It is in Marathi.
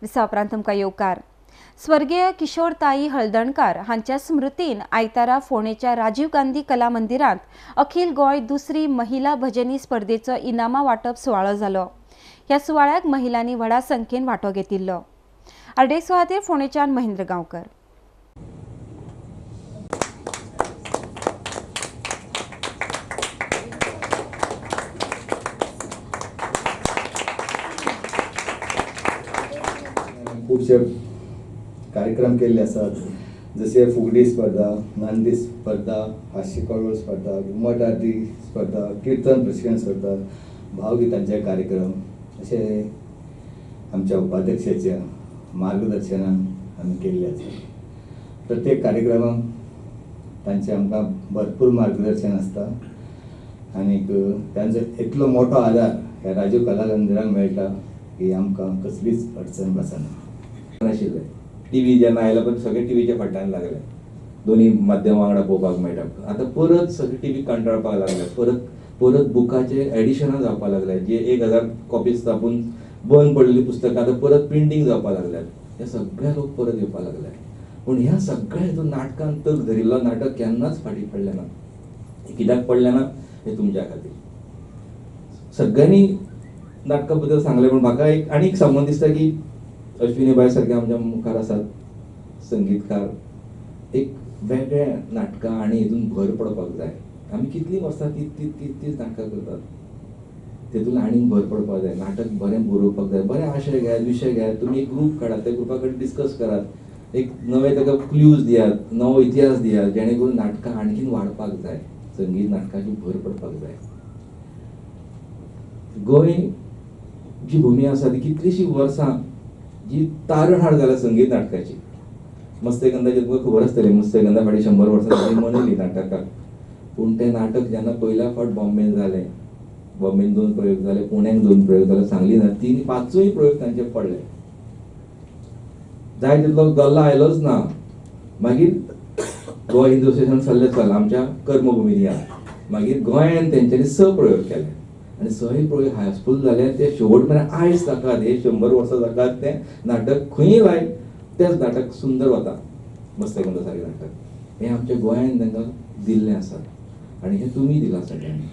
दिसा उपरांत तुमकां येवकार। स्वर्गीय किशोरताई हळदणकार हांच्या स्मृतीन आयतारा फोंडेच्या राजीव गांधी कला मंदिरांत अखिल गोंय दुसरी महिला भजनी स्पर्धेचो इनामां वांटप सुवाळो जालो। ह्या सुवाळ्याक महिलांनी व्हडा संख्येन वांटो घेतिल्लो। अर्डेसो खातीर फोंडेच्यान महेंद्र गांवकर। खूबशे कार्यक्रम केल्ले आसात, जसे फुगडी स्पर्धा, नांदी स्पर्धा, हास्य कळवळ स्पर्धा, घुमट आरती स्पर्धा, कीर्तन प्रशिक्षण स्पर्धा, भावगितांचे कार्यक्रम असे आमच्या उपाध्यक्षाच्या मार्गदर्शनान आमी केल्ले आसात। प्रत्येक कार्यक्रमाक तांचे आमकां भरपूर मार्गदर्शन आसता आनी तांचो इतलो मोठो आदार ह्या राजीव कला मंदिराक मेळटा की आमकां कसलीच अडचण बसना। नाशिल्ले टीव्ही जेन्ना आयला पण सगळे टीव्हीच्या फाटल्यान लागले, दोन्ही माध्यमां वांगडा पळोवपाक मेळटा। आतां परत सगळे टीव्ही कंटाळपाक लागले, परत बुकाचे एडिशनां जावपाक लागले, जे 1000 कॉपीज छापून बंद पडलेली पुस्तकां आतां परत प्रिंटींग जावपाक लागल्यात। हे सगळे लोक परत येवपाक लागले, पूण ह्या सगळ्या हितून नाटकान तग धरिल्लो नाटक केन्नाच फाटीं पडलें ना। कित्याक पडलें ना हे तुमच्या खातीर। सगळ्यांनी नाटका बद्दल सांगलें, पण म्हाका एक संबंध दिसता की अश्विनी बाई सारखे आमच्या मुखार आसात संगीतकार, एक वेगळे नाटकां आनी हितून भर पडपाक जाय। आमी कितलीं वर्सां तीच नाटकां करतात, तेतून आनीक भर पडपाक जाय। नाटक बरें बरोवपाक जाय, बरे आशय घेयात, विशय घेयात, तुमी एक ग्रूप काडात, त्या ग्रुपा कडेन डिस्कस करात, एक नवे ताका क्ल्यूज दियात, नवो इतिहास दियात, जेणे करून नाटकां आणखीन वाडपाक जाय, संगीत नाटकाची भर पडपाक जाय। गोंय जी भूमी आसा ती कितलीशीं वर्सां जी तारणहार जाल्या संगीत नाटकाची। मत्स्यगंधाची तुमकां खबर आसतली, मत्स्यगंधा फाटीं 100 वर्सां मनयली नाटकाक, पूण तें नाटक जेन्ना पयल्या फावट बॉम्बेन जालें, बॉम्बेन 2 प्रयोग जाले, पुण्याक 2 प्रयोग जाले, सांगलीन 3 5 प्रयोग तांचे पडले। जाय तितलो गल्ला आयलोच ना। मागीर गोवा हिंदू असोसिएशन सल्ले चल आमच्या कर्मभुमीन या, मागीर गोंयान तेंच्यांनी 6 प्रयोग केले आनी 6 प्रयोग हायसफूल जाले। ते शेवट मेरेन आयज जातात, हे 100 वर्सां जातात, तें नाटक खंय लाय तेंच नाटक सुंदर वता। मत्स्यगंधा सारकें नाटक हे आमच्या गोंयान तांकां दिल्लें आसा आनी हें तुमी दिलां सगळ्यांनी।